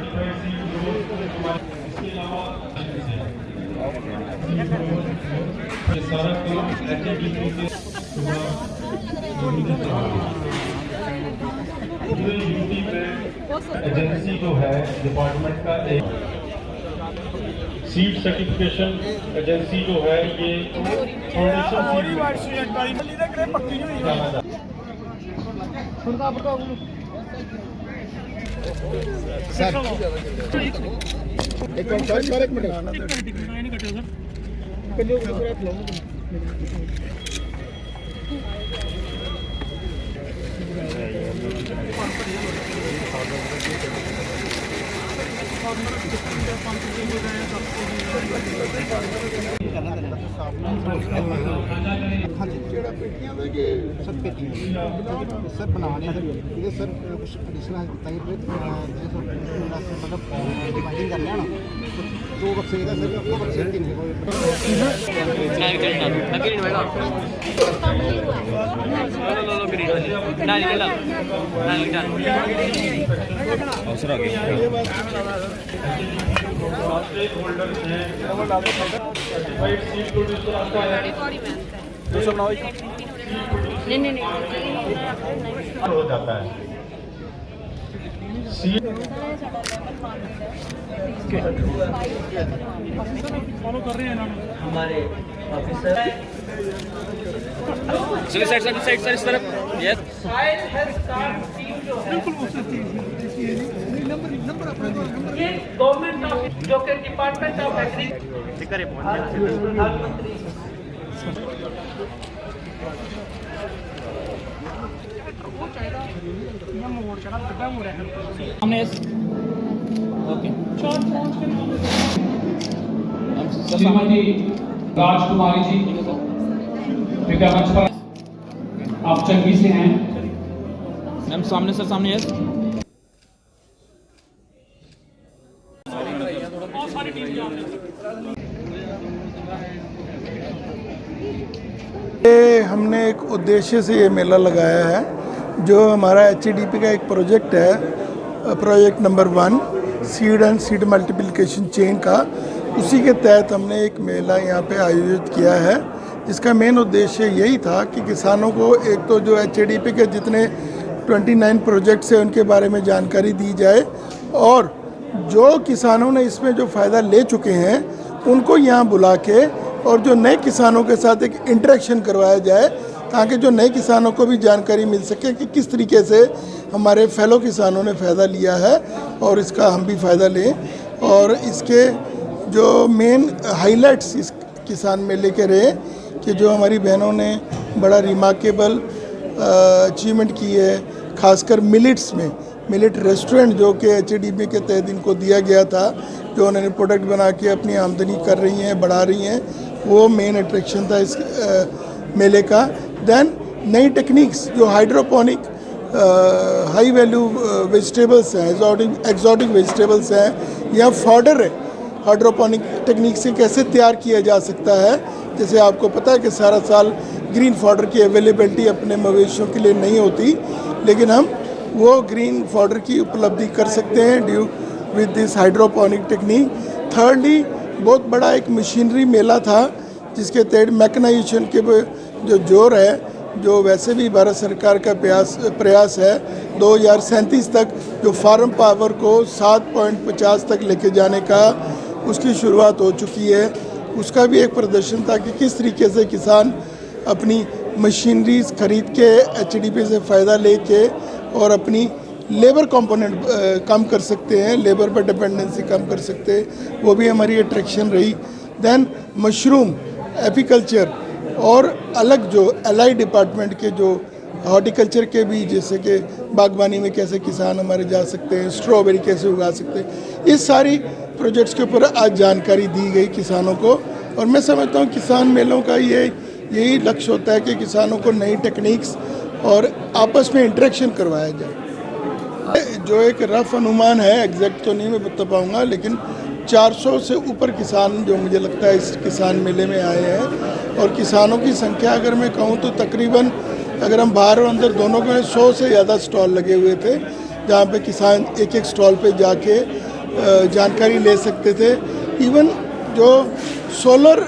ये सारा काम एचडीपी के पूरे यूपी में एजेंसी जो है डिपार्टमेंट का एक सीड सर्टिफिकेशन एजेंसी जो है ये सर बनाने सर कुछ एडिशनल मतलब डिवाइडिंग कर लिया ना दो बक्से का सर दो बक्से तीन स्टेक होल्डर्स हैं सर्टिफाइड सीड प्रोड्यूसर आपका है नहीं हो जाता है सीड फॉलो कर रहे हैं ना हमारे ऑफिसर चलिए साइड सर इस तरफ यस ये गवर्नमेंट ऑफ जो कि डिपार्टमेंट ऑफ एग्रीकल्चर प्रधानमंत्री श्रीमती राजकुमारी जी कृपया मंच पर आप चंगी से हैं मैम सामने सर सामने यस हमने एक उद्देश्य से ये मेला लगाया है जो हमारा एचडीपी का एक प्रोजेक्ट है, project number 1 seed and seed multiplication chain का। उसी के तहत हमने एक मेला यहाँ पे आयोजित किया है जिसका मेन उद्देश्य यही था कि किसानों को एक तो जो एचडीपी के जितने 29 प्रोजेक्ट्स हैं उनके बारे में जानकारी दी जाए और जो किसानों ने इसमें जो फ़ायदा ले चुके हैं उनको यहाँ बुला के और जो नए किसानों के साथ एक इंटरेक्शन करवाया जाए ताकि जो नए किसानों को भी जानकारी मिल सके कि किस तरीके से हमारे फेलो किसानों ने फ़ायदा लिया है और इसका हम भी फ़ायदा लें। और इसके जो मेन हाइलाइट्स इस किसान मेले के रहे कि जो हमारी बहनों ने बड़ा रिमार्केबल अचीवमेंट की है, खासकर मिलेट्स में मिलेट रेस्टोरेंट जो कि एचडीपी के तहत इनको दिया गया था, जो उन्होंने प्रोडक्ट बना के अपनी आमदनी कर रही हैं, बढ़ा रही हैं, वो मेन अट्रैक्शन था इस मेले का। देन नई टेक्निक्स जो हाइड्रोपोनिक हाई वैल्यू वेजिटेबल्स हैं, एक्जॉटिक वेजिटेबल्स हैं या फॉडर है, हाइड्रोपोनिक टेक्निक से कैसे तैयार किया जा सकता है। जैसे आपको पता है कि सारा साल ग्रीन फॉडर की अवेलेबिलिटी अपने मवेशियों के लिए नहीं होती, लेकिन हम वो ग्रीन फॉडर की उपलब्धि कर सकते हैं due with this hydroponic technique. Thirdly बहुत बड़ा एक मशीनरी मेला था जिसके तहत मैकेनाइजेशन के जो जोर है, जो वैसे भी भारत सरकार का प्रयास है 2037 तक जो फार्म पावर को 7.50 तक लेके जाने का, उसकी शुरुआत हो चुकी है। उसका भी एक प्रदर्शन था कि किस तरीके से किसान अपनी मशीनरीज खरीद के एचडीपी से फ़ायदा लेके और अपनी लेबर कंपोनेंट कम कर सकते हैं, लेबर पर डिपेंडेंसी कम कर सकते हैं, वो भी हमारी अट्रैक्शन रही। देन मशरूम एपीकल्चर और अलग जो एलाइड डिपार्टमेंट के जो हॉर्टिकल्चर के भी, जैसे कि बागवानी में कैसे किसान हमारे जा सकते हैं, स्ट्रॉबेरी कैसे उगा सकते हैं, इस सारी प्रोजेक्ट्स के ऊपर आज जानकारी दी गई किसानों को। और मैं समझता हूँ किसान मेलों का यही लक्ष्य होता है कि किसानों को नई टेक्निक्स और आपस में इंटरेक्शन करवाया जाए। जो एक रफ अनुमान है, एग्जैक्ट तो नहीं मैं बता पाऊँगा, लेकिन 400 से ऊपर किसान जो मुझे लगता है इस किसान मेले में आए हैं। और किसानों की संख्या अगर मैं कहूँ तो तकरीबन अगर हम बाहर और अंदर दोनों में 100 से ज़्यादा स्टॉल लगे हुए थे, जहाँ पे किसान एक एक स्टॉल पे जाके जानकारी ले सकते थे। इवन जो सोलर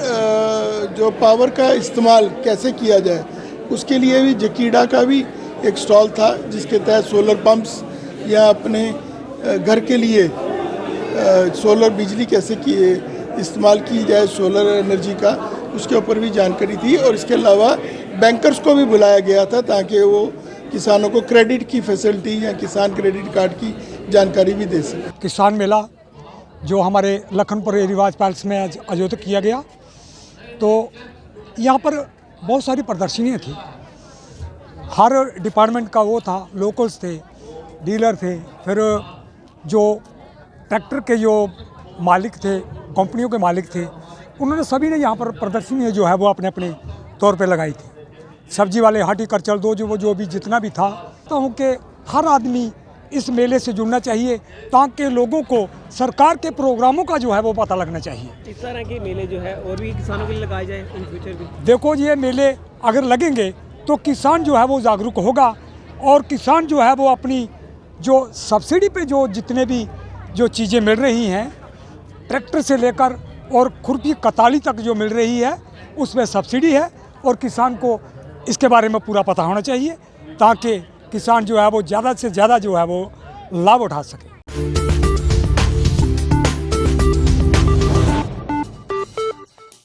जो पावर का इस्तेमाल कैसे किया जाए उसके लिए भी जकीडा का भी एक स्टॉल था, जिसके तहत सोलर पंप्स या अपने घर के लिए सोलर बिजली कैसे इस्तेमाल की जाए सोलर एनर्जी का, उसके ऊपर भी जानकारी थी। और इसके अलावा बैंकर्स को भी बुलाया गया था ताकि वो किसानों को क्रेडिट की फैसिलिटी या किसान क्रेडिट कार्ड की जानकारी भी दे सकें। किसान मेला जो हमारे लखनपुर रिवाज पैलेस में आयोजित किया गया, तो यहाँ पर बहुत सारी प्रदर्शनियाँ थी। हर डिपार्टमेंट का वो था, लोकल्स थे, डीलर थे, फिर जो ट्रैक्टर के जो मालिक थे, कंपनियों के मालिक थे, उन्होंने सभी ने यहाँ पर प्रदर्शनी जो है वो अपने अपने तौर पे लगाई थी। सब्जी वाले, हार्टिकल्चर, जो भी जितना भी था, तो हूँ कि हर आदमी इस मेले से जुड़ना चाहिए ताकि लोगों को सरकार के प्रोग्रामों का जो है वो पता लगना चाहिए। इस तरह के मेले जो है और भी किसानों के लिए लगाए जाए इन फ्यूचर भी। देखो, ये मेले अगर लगेंगे तो किसान जो है वो जागरूक होगा और किसान जो है वो अपनी जो सब्सिडी पे जो जितने भी जो चीज़ें मिल रही हैं, ट्रैक्टर से लेकर और खुरपी कताली तक जो मिल रही है उसमें सब्सिडी है, और किसान को इसके बारे में पूरा पता होना चाहिए ताकि किसान जो है वो ज़्यादा से ज़्यादा जो है वो लाभ उठा सके।